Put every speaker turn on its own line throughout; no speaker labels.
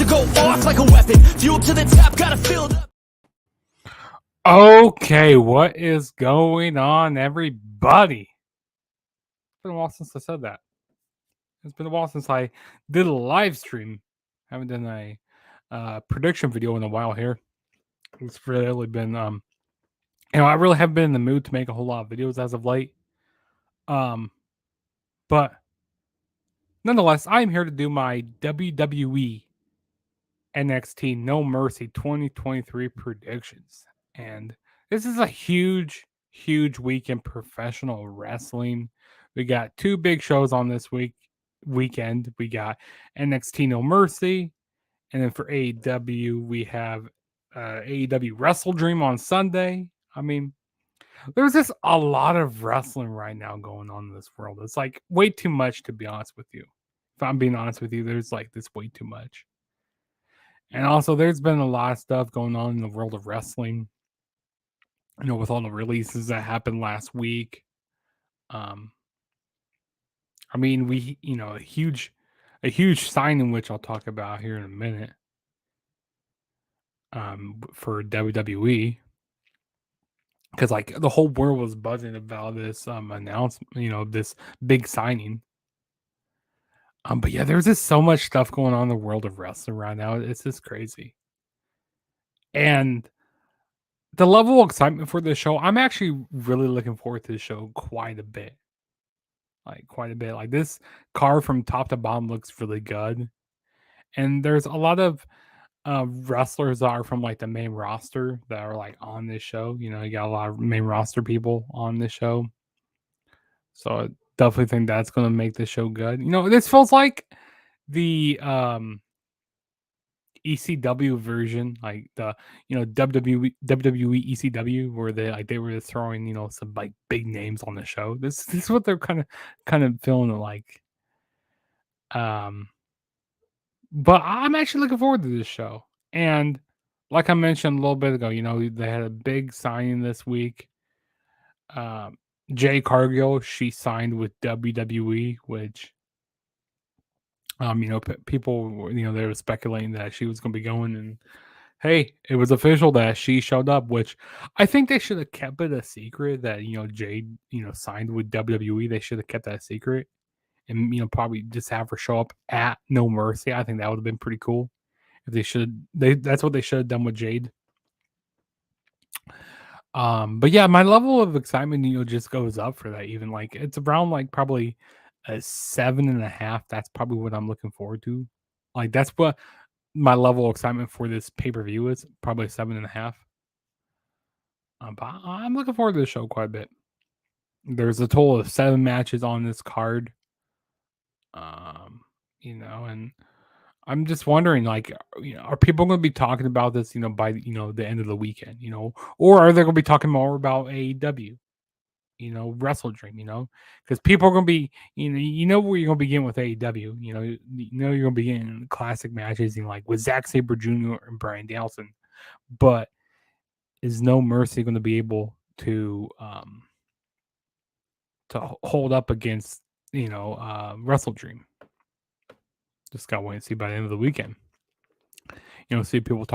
go off like a weapon. Fuel to the top, gotta fill it up.
Okay, what is going on, everybody? It's been a while since I said that. It's been a while since I did a live stream. I haven't done a prediction video in a while here. It's really been I really haven't been in the mood to make a whole lot of videos as of late. But nonetheless, I'm here to do my WWE NXT No Mercy 2023 predictions. And this is a huge week in professional wrestling. We got two big shows on this weekend. We got NXT No Mercy, and then for AEW, we have AEW Wrestle Dream on Sunday. I mean, there's just a lot of wrestling right now going on in this world. It's like way too much, to be honest with you. If I'm being honest with you, there's like this way too much. And also, there's been a lot of stuff going on in the world of wrestling. With all the releases that happened last week. I mean, a huge signing, which I'll talk about here in a minute. For WWE, because like the whole world was buzzing about this announcement, this big signing. But yeah, there's just so much stuff going on in the world of wrestling right now. It's just crazy. And the level of excitement for this show, I'm actually really looking forward to the show quite a bit. Like this card from top to bottom looks really good. And there's a lot of wrestlers that are from like the main roster that are like on this show. You got a lot of main roster people on this show. So I definitely think that's going to make the show good. This feels like the ECW version, like the WWE ECW, where they were throwing some like big names on the show. This is what they're kind of feeling like. But I'm actually looking forward to this show. And like I mentioned a little bit ago, they had a big signing this week. Jay Cargill, she signed with WWE, which people, they were speculating that she was going to be going, and hey, it was official that she showed up, which I think they should have kept it a secret that, Jade, signed with WWE. They should have kept that a secret and, probably just have her show up at No Mercy. I think that would have been pretty cool if that's what they should have done with Jade. But yeah, my level of excitement, just goes up for that. Even like it's around like probably a 7.5. That's probably what I'm looking forward to. Like that's what my level of excitement for this pay-per-view is, probably 7.5. But I'm looking forward to the show quite a bit. There's a total of 7 matches on this card. And I'm just wondering, like, are people going to be talking about this, by the end of the weekend, or are they going to be talking more about AEW, Wrestle Dream, because people are going to be, where you're going to begin with AEW, you're going to be getting classic matches, like with Zack Sabre Jr. and Bryan Danielson, but is No Mercy going to be able to hold up against, Wrestle Dream? Just got to wait and see by the end of the weekend. See people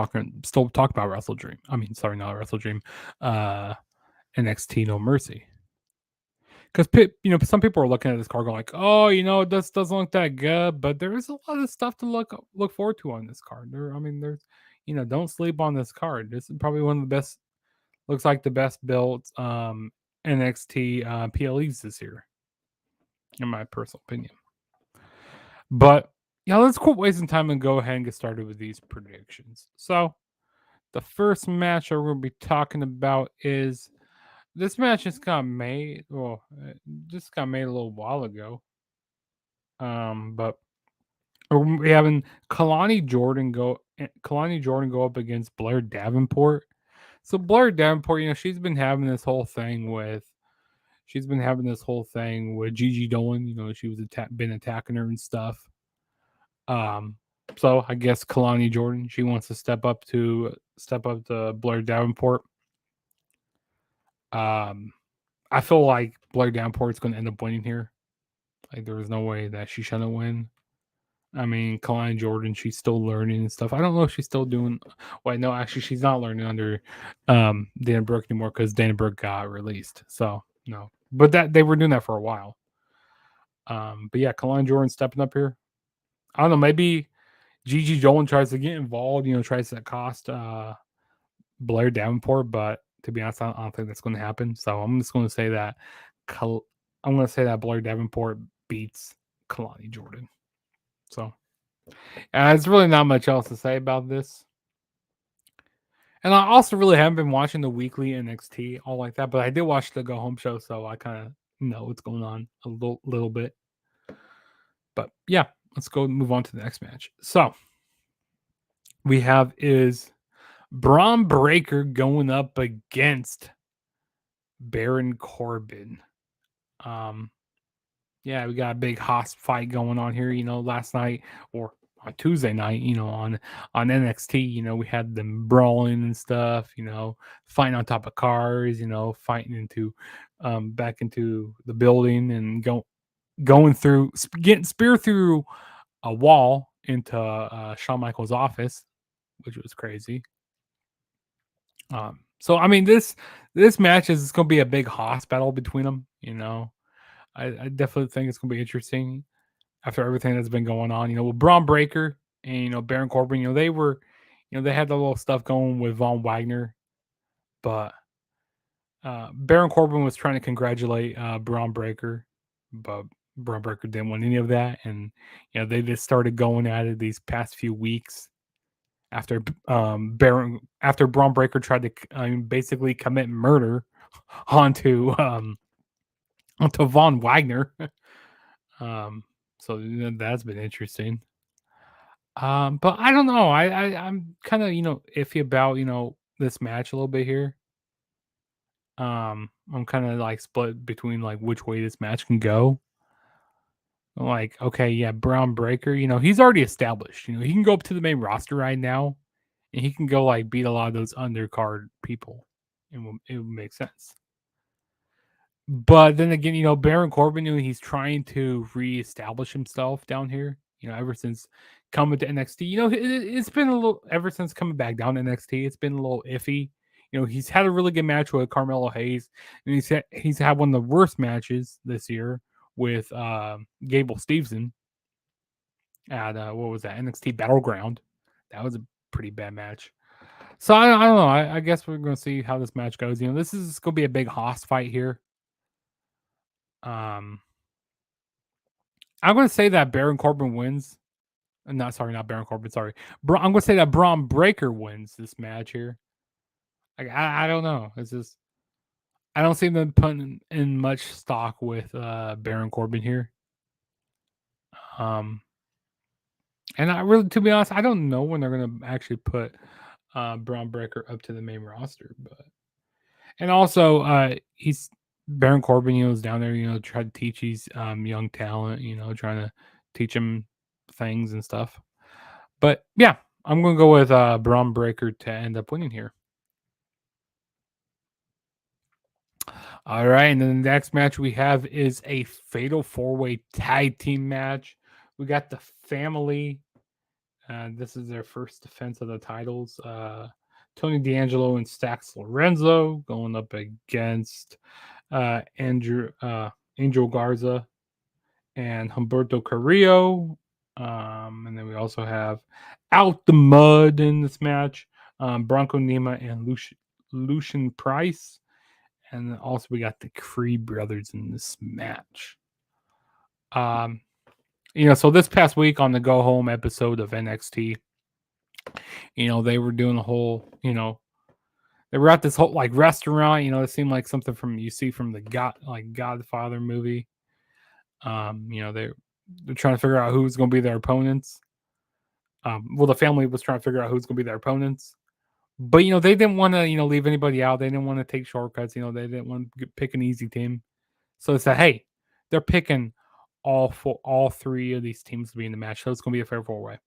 still talk about Wrestle Dream. I mean, sorry, not Wrestle Dream. NXT No Mercy. Because some people are looking at this card going like, oh, this doesn't look that good, but there is a lot of stuff to look forward to on this card. There's, don't sleep on this card. This is probably one of the best. Looks like the best built NXT PLEs this year, in my personal opinion. But yeah, let's quit wasting time and go ahead and get started with these predictions. So, the first match that we're going to be talking about is this match just got made. Well, it just got made a little while ago. But we're having Kalani Jordan go up against Blair Davenport. So Blair Davenport, she's been having this whole thing with Gigi Dolan. She was been attacking her and stuff. So I guess Kalani Jordan, she wants to step up to Blair Davenport. I feel like Blair Davenport's going to end up winning here. Like there was no way that she shouldn't win. I mean, Kalani Jordan, she's still learning and stuff. I don't know if she's still doing. Wait, no, actually, she's not learning under Dana Brooke anymore because Dana Brooke got released. So no, but that they were doing that for a while. But yeah, Kalani Jordan stepping up here. I don't know. Maybe Gigi Dolan tries to get involved. Tries to cost Blair Davenport, but to be honest, I don't think that's going to happen. So I'm just going to say that I'm going to say that Blair Davenport beats Kalani Jordan. So there's really not much else to say about this. And I also really haven't been watching the weekly NXT all like that, but I did watch the Go Home show, so I kind of know what's going on a little bit. But yeah, let's go move on to the next match. So we have is Braun Breaker going up against Baron Corbin. Yeah, we got a big hoss fight going on here. Last night or on Tuesday night, on NXT, we had them brawling and stuff. Fighting on top of cars. Fighting into back into the building and going through getting spear through a wall into Shawn Michaels' office, which was crazy. So I mean this match is going to be a big hoss battle between them. I definitely think it's going to be interesting after everything that's been going on. With Braun Breaker and Baron Corbin, they were, they had the little stuff going with Von Wagner, but Baron Corbin was trying to congratulate Braun Breaker, but Braun Breaker didn't want any of that, and they just started going at it these past few weeks after Braun Breaker tried to basically commit murder onto Von Wagner. So that's been interesting. But I don't know. I'm kind of iffy about this match a little bit here. I'm kind of like split between like which way this match can go. Like, okay, yeah, Braun Breaker, he's already established. He can go up to the main roster right now, and he can go like beat a lot of those undercard people. It would make sense. But then again, Baron Corbin, he's trying to reestablish himself down here. Ever since coming to NXT, it's been a little ever since coming back down to NXT. It's been a little iffy. He's had a really good match with Carmelo Hayes, and he's had one of the worst matches this year with Gable Steveson at what was that NXT Battleground. That was a pretty bad match. So I don't know. I guess we're going to see how this match goes. This is going to be a big hoss fight here. I'm going to say that Baron Corbin wins. Not Baron Corbin. Sorry, I'm going to say that Braun Breaker wins this match here. Like I don't know. It's just I don't see them putting in much stock with Baron Corbin here. And I really, to be honest, I don't know when they're going to actually put Braun Breaker up to the main roster, and also he's Baron Corbin, is down there, trying to teach these young talent, trying to teach them things and stuff. But yeah, I'm going to go with Braun Breaker to end up winning here. All right, and then the next match we have is a fatal 4-way tag team match. We got the family. This is their first defense of the titles. Tony D'Angelo and Stax Lorenzo going up against Angel Garza and Humberto Carrillo. And then we also have Out the Mud in this match, Bronco Nima and Lucian Price. And then also we got the Creed brothers in this match. So this past week on the Go Home episode of NXT, they were doing a whole, they were at this whole like restaurant. It seemed like something from you see from the Godfather movie. They're trying to figure out who's going to be their opponents. Well, the family was trying to figure out who's going to be their opponents, but they didn't want to leave anybody out. They didn't want to take shortcuts. They didn't want to pick an easy team, so they said, hey, they're picking all three of these teams to be in the match. So it's going to be a fair 4-way.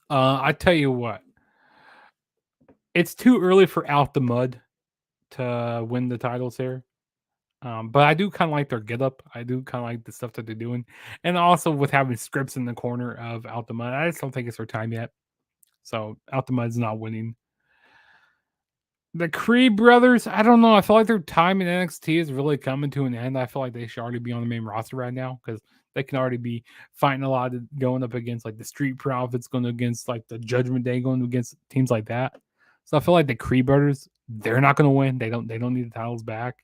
I tell you what, it's too early for Out the Mud to win the titles here. But I do kind of like their get up. I do kind of like the stuff that they're doing, and also with having scripts in the corner of Altima, I just don't think it's their time yet. So Altima is not winning. The Creed brothers, I don't know. I feel like their time in NXT is really coming to an end. I feel like they should already be on the main roster right now because they can already be fighting a lot, going up against like the Street Profits, going against like the Judgment Day, going against teams like that. So I feel like the Creed brothers, they're not going to win. They don't need the titles back.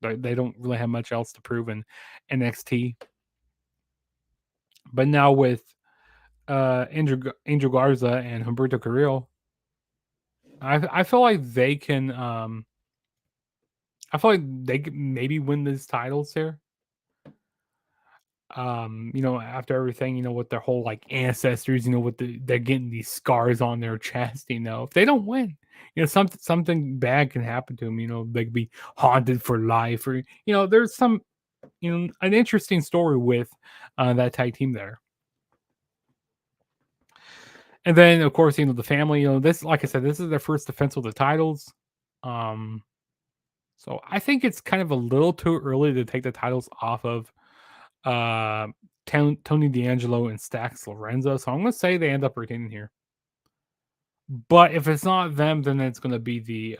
They don't really have much else to prove in NXT. But now with Angel Garza and Humberto Carrillo, I feel like they can. I feel like they could maybe win these titles here. After everything, with their whole like ancestors, they're getting these scars on their chest. If they don't win, something bad can happen to them. They could be haunted for life, or there's some an interesting story with that tag team there. And then of course, the family, this, like I said, this is their first defense of the titles. Um, so I think it's kind of a little too early to take the titles off of uh Tony D'Angelo and Stax Lorenzo. So I'm gonna say they end up retaining here. But if it's not them, then it's gonna be the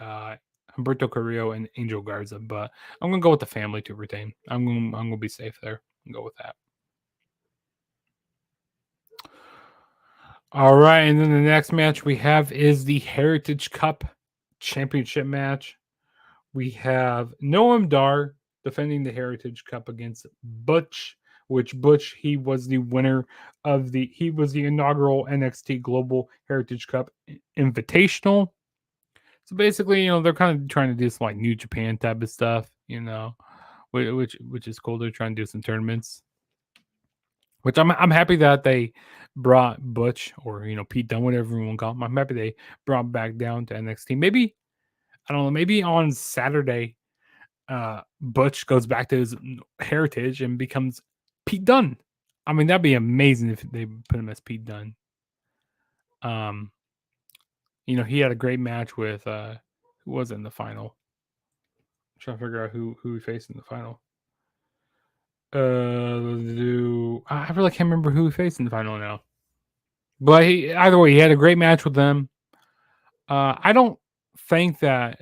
Humberto Carrillo and Angel Garza. But I'm gonna go with the family to retain. I'm gonna be safe there and go with that. All right, and then the next match we have is the Heritage Cup Championship match. We have Noam Dar defending the Heritage Cup against Butch, which Butch, he was the winner of he was the inaugural NXT Global Heritage Cup Invitational. So basically, they're kind of trying to do some like New Japan type of stuff, which is cool. They're trying to do some tournaments, which I'm happy that they brought Butch, or Pete Dunne, whatever everyone call him. I'm happy they brought him back down to NXT. Maybe, I don't know, maybe on Saturday Butch goes back to his heritage and becomes Pete Dunne. I mean, that'd be amazing if they put him as Pete Dunne. Um, he had a great match with who was in the final. I'm trying to figure out who he faced in the final. I really can't remember who he faced in the final now. But either way, he had a great match with them. I don't think that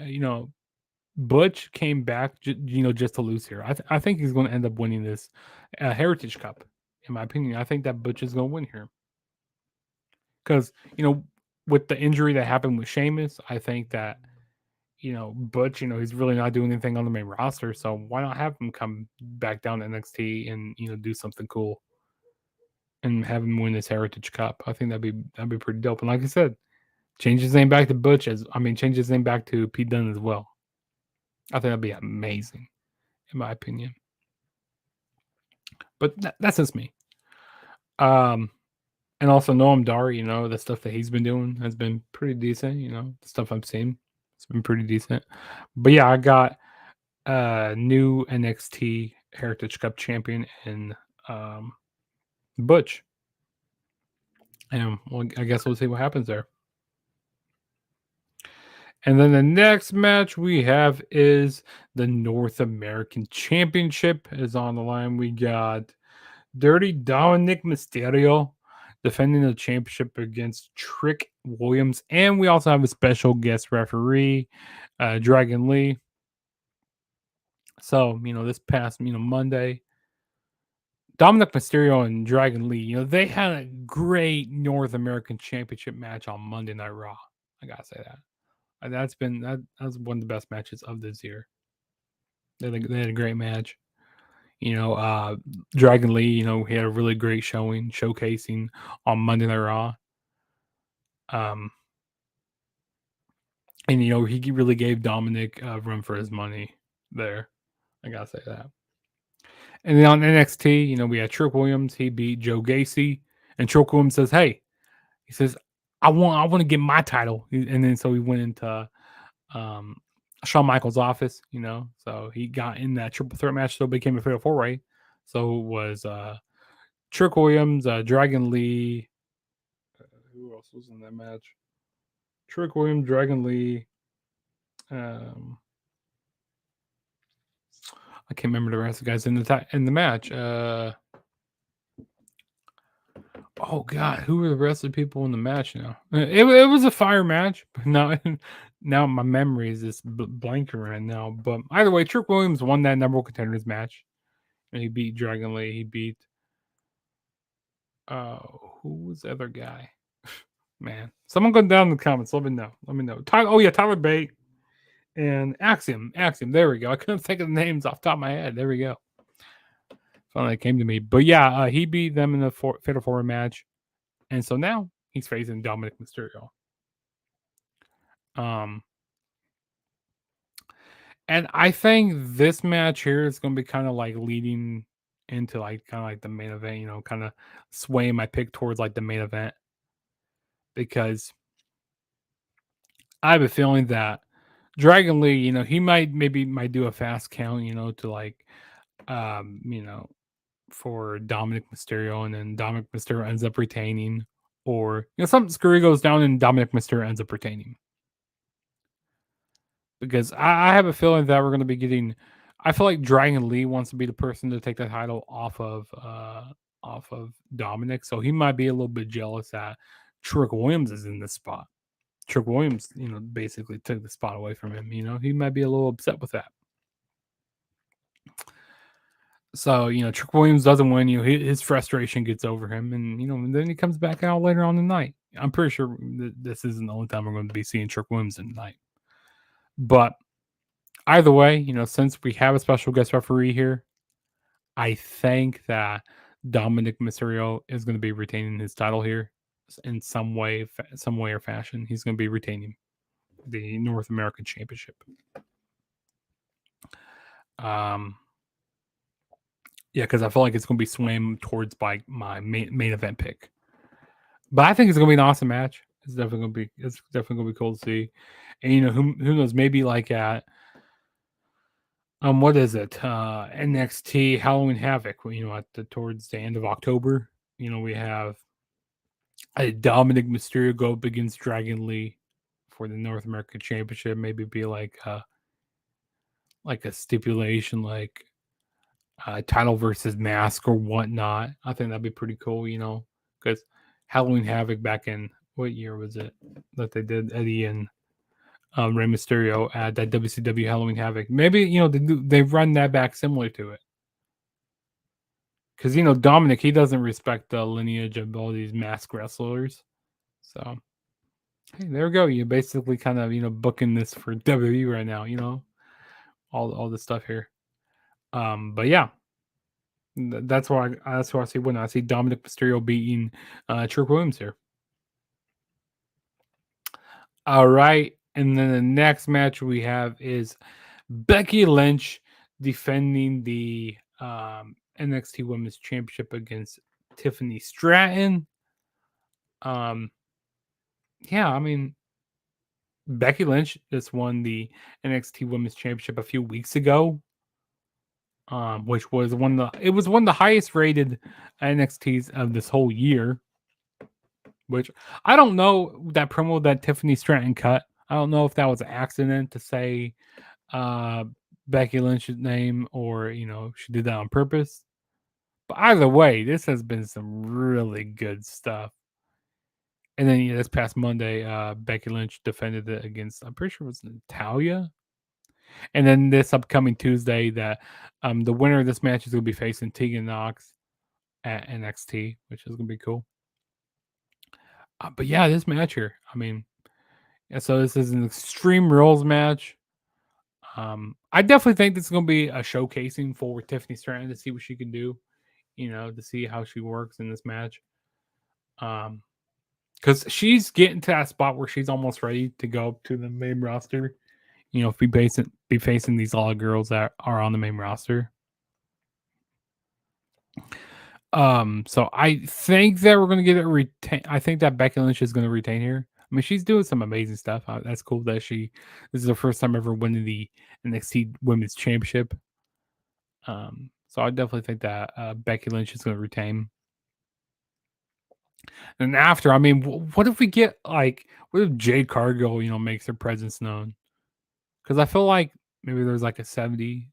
Butch came back, just to lose here. I think he's going to end up winning this Heritage Cup. In my opinion, I think that Butch is going to win here because with the injury that happened with Sheamus, I think that Butch, he's really not doing anything on the main roster. So why not have him come back down to NXT and do something cool and have him win this Heritage Cup? I think that'd be pretty dope. And like I said, change his name back to Butch change his name back to Pete Dunne as well. I think that'd be amazing, in my opinion. But that's just me. And also Noam Dar, the stuff that he's been doing has been pretty decent. The stuff I've seen, it's been pretty decent. But yeah, I got new NXT Heritage Cup champion in Butch. And well, I guess we'll see what happens there. And then the next match we have is the North American Championship is on the line. We got Dirty Dominic Mysterio defending the championship against Trick Williams. And we also have a special guest referee, Dragon Lee. So, this past, Monday, Dominic Mysterio and Dragon Lee, they had a great North American Championship match on Monday Night Raw. I gotta say that. That's one of the best matches of this year. They had a great match. Dragon Lee, he had a really great showcasing on Monday Night Raw. And he really gave Dominic room for his money there. I gotta say that. And then on NXT, we had Trick Williams. He beat Joe Gacy, and Trick Williams says, "Hey," he says, I want to get my title." And then so he went into um, Shawn Michaels' office, so he got in that triple threat match, so it became a fatal four-way. So it was Trick Williams, Dragon Lee. Who else was in that match? Trick Williams, Dragon Lee. I can't remember the rest of the guys in the match. Oh God, who were the rest of the people in the match now? It was a fire match, but now my memory is just blanking right now. But either way, Trick Williams won that number one contenders match, and he beat Dragon Lee. He beat who was the other guy? Man, someone go down in the comments. Let me know. Let me know. Tyler Bate and Axiom. Axiom. There we go. I couldn't think of the names off the top of my head. There we go. Finally, it came to me. But yeah, he beat them in the Fatal 4 match. And so now he's facing Dominic Mysterio. And I think this match here is going to be kind of like leading into like kind of like the main event, you know, kind of swaying my pick towards like the main event, because I have a feeling that Dragon Lee, you know, he might do a fast count, you know, to like, you know, for Dominic Mysterio, and then Dominic Mysterio ends up retaining, or you know, something screwy goes down and Dominic Mysterio ends up retaining. Because I have a feeling that we're going to be getting. I feel like Dragon Lee wants to be the person to take the title off of Dominic, so he might be a little bit jealous that Trick Williams is in this spot. Trick Williams, you know, basically took the spot away from him. You know, he might be a little upset with that. So, you know, Trick Williams doesn't win. You know, his frustration gets over him, and you know, and then he comes back out later on the night. I'm pretty sure this isn't the only time we're going to be seeing Trick Williams in the night. But either way, you know, since we have a special guest referee here, I think that Dominic Mysterio is going to be retaining his title here in some way or fashion. He's going to be retaining the North American Championship. Yeah, because I feel like it's going to be swaying towards my main event pick. But I think it's going to be an awesome match. It's definitely going to be cool to see. And you know, who knows? Maybe like at what is it? NXT Halloween Havoc. You know, towards the end of October. You know, we have a Dominic Mysterio go up against Dragon Lee for the North American Championship. Maybe be like a stipulation, like title versus mask or whatnot. I think that'd be pretty cool. You know, because Halloween Havoc back in what year was it that they did Eddie and Rey Mysterio at that WCW Halloween Havoc? Maybe, you know, they run that back similar to it. Because, you know, Dominic, he doesn't respect the lineage of all these masked wrestlers. So, hey, there we go. You're basically kind of, you know, booking this for WWE right now, you know, all this stuff here. But yeah, that's why I see when I see Dominic Mysterio beating Trick Williams here. All right. And then the next match we have is Becky Lynch defending the NXT Women's Championship against Tiffany Stratton. Yeah, I mean, Becky Lynch just won the NXT Women's Championship a few weeks ago, which was one of the highest rated NXTs of this whole year. Which I don't know, that promo that Tiffany Stratton cut. I don't know if that was an accident to say Becky Lynch's name, or you know, she did that on purpose. But either way, this has been some really good stuff. And then this past Monday, Becky Lynch defended it against, I'm pretty sure it was Natalia. And then this upcoming Tuesday, that the winner of this match is going to be facing Tegan Knox at NXT, which is going to be cool. But yeah, this match here, I mean, so this is an Extreme Rules match. I definitely think this is going to be a showcasing for Tiffany Stratton to see what she can do, you know, to see how she works in this match. Because she's getting to that spot where she's almost ready to go up to the main roster. You know, be facing these all girls that are on the main roster. So I think that we're gonna get it retain. I think that Becky Lynch is gonna retain here. I mean, she's doing some amazing stuff. That's cool that this is her first time ever winning the NXT Women's Championship. So I definitely think that Becky Lynch is gonna retain. And after, I mean, what if we get like, what if Jade Cargill, you know, makes her presence known? Because I feel like maybe there's like a 70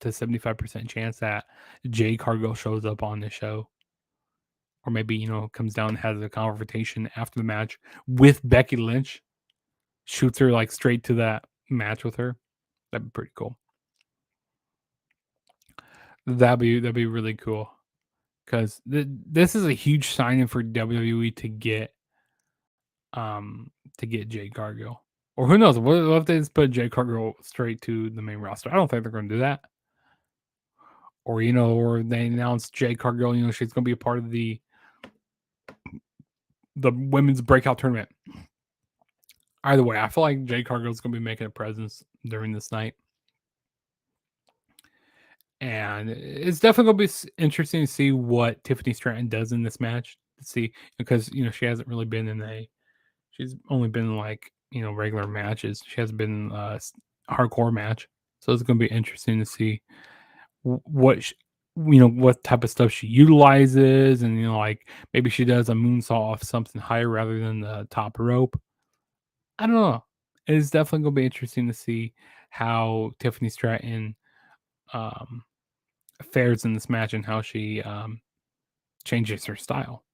to 75% chance that Jade Cargill shows up on the show, or maybe comes down and has a confrontation after the match with Becky Lynch, shoots her like straight to that match with her. That'd be pretty cool. That'd be really cool, because this is a huge signing for WWE to get Jade Cargill. Or who knows? What if they just put Jade Cargill straight to the main roster? I don't think they're going to do that. Or or they announced Jade Cargill. She's going to be a part of the women's breakout tournament. Either way, I feel like Jade Cargill is going to be making a presence during this night. And it's definitely going to be interesting to see what Tiffany Stratton does in this match. To see, because she hasn't really been she's only been in like regular matches. She hasn't been in a hardcore match, so it's going to be interesting to see what what type of stuff she utilizes, and like maybe she does a moonsault off something higher rather than the top rope. I don't know. It's definitely going to be interesting to see how Tiffany Stratton fares in this match and how she changes her style,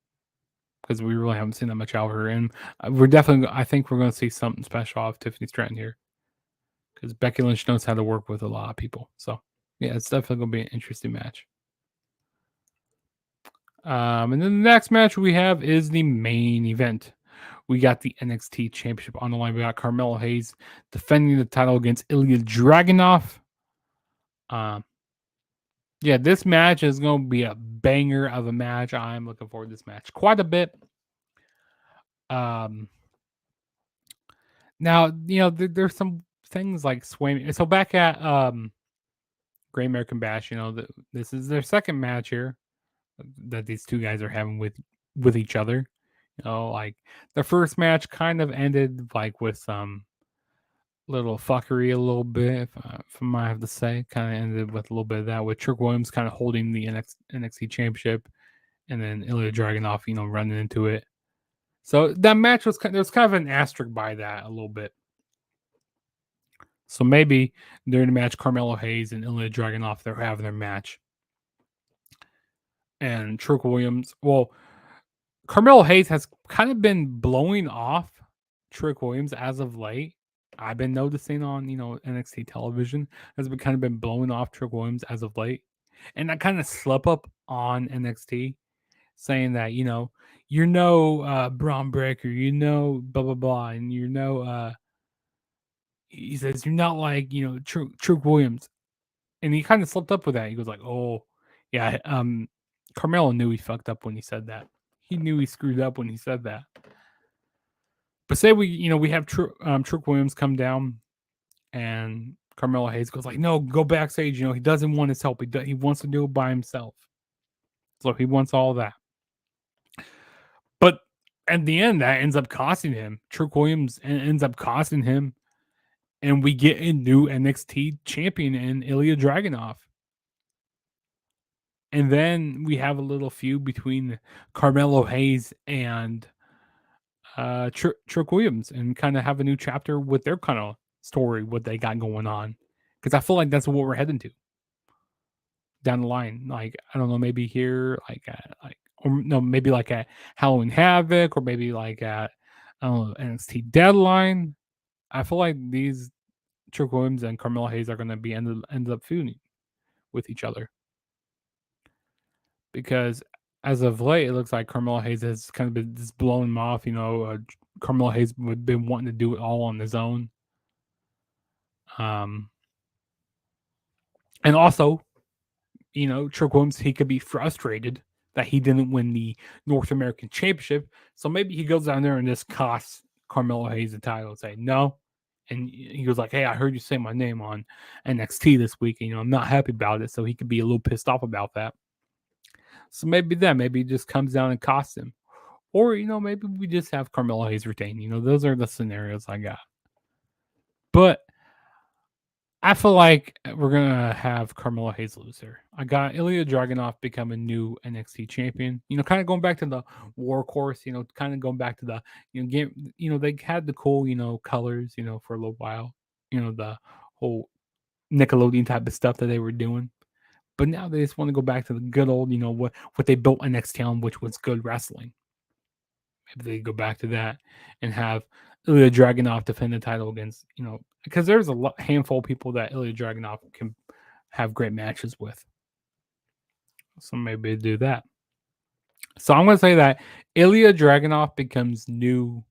because we really haven't seen that much out of her. And I think we're going to see something special off Tiffany Stratton here, because Becky Lynch knows how to work with a lot of people. So yeah, it's definitely going to be an interesting match. And then the next match we have is the main event. We got the NXT Championship on the line. We got Carmelo Hayes defending the title against Ilya Dragunov. Yeah, this match is going to be a banger of a match. I'm looking forward to this match quite a bit. Now, there's some things like swaying. So back at Great American Bash, this is their second match here that these two guys are having with each other. Like the first match kind of ended like with some little fuckery a little bit, if I might have to say. Kind of ended with a little bit of that, with Trick Williams kind of holding the NXT Championship, and then Ilya Dragunov, running into it. So that match was there was kind of an asterisk by that a little bit. So maybe during the match, Carmelo Hayes and Ilya Dragunov, they're having their match, and Trick Williams. Well, Carmelo Hayes has kind of been blowing off Trick Williams as of late. I've been noticing on NXT television has been kind of been blowing off Trick Williams as of late, and I kind of slept up on NXT, saying that you're no Braun Breaker, blah blah blah, and he says you're not like Trick Williams, and he kind of slipped up with that. He goes like, oh yeah, Carmelo knew he fucked up when he said that. He knew he screwed up when he said that. But say we have Trick Williams come down, and Carmelo Hayes goes like, no, go backstage. He doesn't want his help. He wants to do it by himself. So he wants all that. But at the end, that ends up costing him. Trick Williams ends up costing him, and we get a new NXT champion in Ilya Dragunov. And then we have a little feud between Carmelo Hayes and Trick Williams, and kind of have a new chapter with their kind of story, what they got going on. Because I feel like that's what we're heading to down the line. Like, I don't know, maybe here, or no, maybe like at Halloween Havoc, or maybe like at, I don't know, NXT Deadline. I feel like these Trick Williams and Carmelo Hayes are going to be ended up feuding with each other. Because as of late, it looks like Carmelo Hayes has kind of been just blowing him off. Carmelo Hayes has been wanting to do it all on his own. And also, Trick Williams, he could be frustrated that he didn't win the North American Championship. So maybe he goes down there and just costs Carmelo Hayes the title and say, no. And he goes like, hey, I heard you say my name on NXT this week. And, I'm not happy about it. So he could be a little pissed off about that. So maybe he just comes down and costs him. Or, maybe we just have Carmelo Hayes retain. Those are the scenarios I got. But I feel like we're going to have Carmelo Hayes lose here. I got Ilya Dragunov become a new NXT champion. Kind of going back to the workhorse, kind of going back to the, game, they had the cool, colors, for a little while. The whole Nickelodeon type of stuff that they were doing. But now they just want to go back to the good old, what they built NXT on, which was good wrestling. Maybe they go back to that and have Ilya Dragunov defend the title against, because there's a handful of people that Ilya Dragunov can have great matches with. So maybe do that. So I'm going to say that Ilya Dragunov becomes new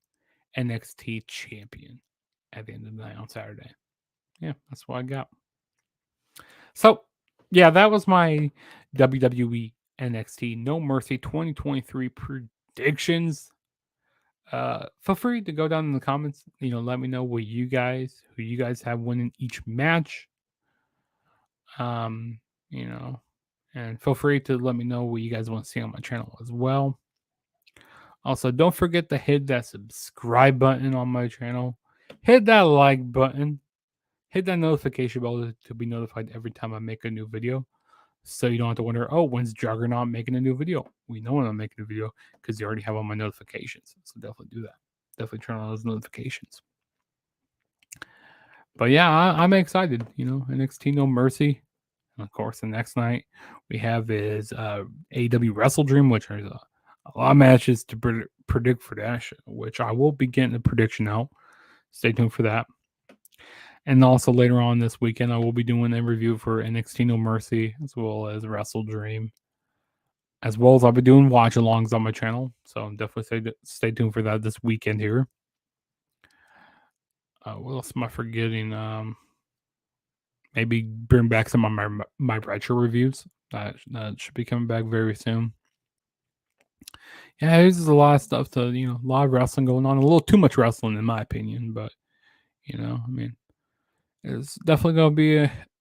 NXT champion at the end of the night on Saturday. Yeah, that's what I got. So, yeah, that was my WWE NXT No Mercy 2023 predictions. Feel free to go down in the comments. Let me know who you guys have winning each match. And feel free to let me know what you guys want to see on my channel as well. Also, don't forget to hit that subscribe button on my channel. Hit that like button. Hit that notification bell to be notified every time I make a new video. So you don't have to wonder, oh, when's Juggernaut making a new video? We know when I'm making a video because you already have all my notifications. So definitely do that. Definitely turn on those notifications. But yeah, I'm excited. NXT No Mercy. And of course, the next night we have is AEW Wrestle Dream, which is a lot of matches to predict for that, which I will be getting a prediction out. Stay tuned for that. And also later on this weekend, I will be doing a review for NXT No Mercy as well as Wrestle Dream. As well as I'll be doing watch alongs on my channel. So definitely stay tuned for that this weekend here. What else am I forgetting? Maybe bring back some of my retro reviews. That should be coming back very soon. Yeah, there's a lot of stuff to, a lot of wrestling going on. A little too much wrestling in my opinion, but it's definitely gonna be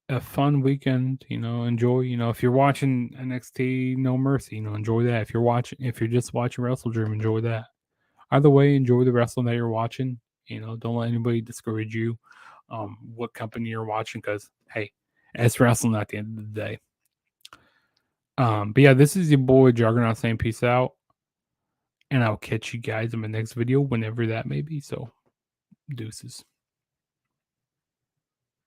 a fun weekend. Enjoy. If you're watching NXT No Mercy, enjoy that. If you're just watching Wrestle Dream, enjoy that. Either way, enjoy the wrestling that you're watching. Don't let anybody discourage you. What company you're watching, because hey, it's wrestling at the end of the day. But yeah, this is your boy Juggernaut saying peace out, and I'll catch you guys in my next video whenever that may be. So, deuces.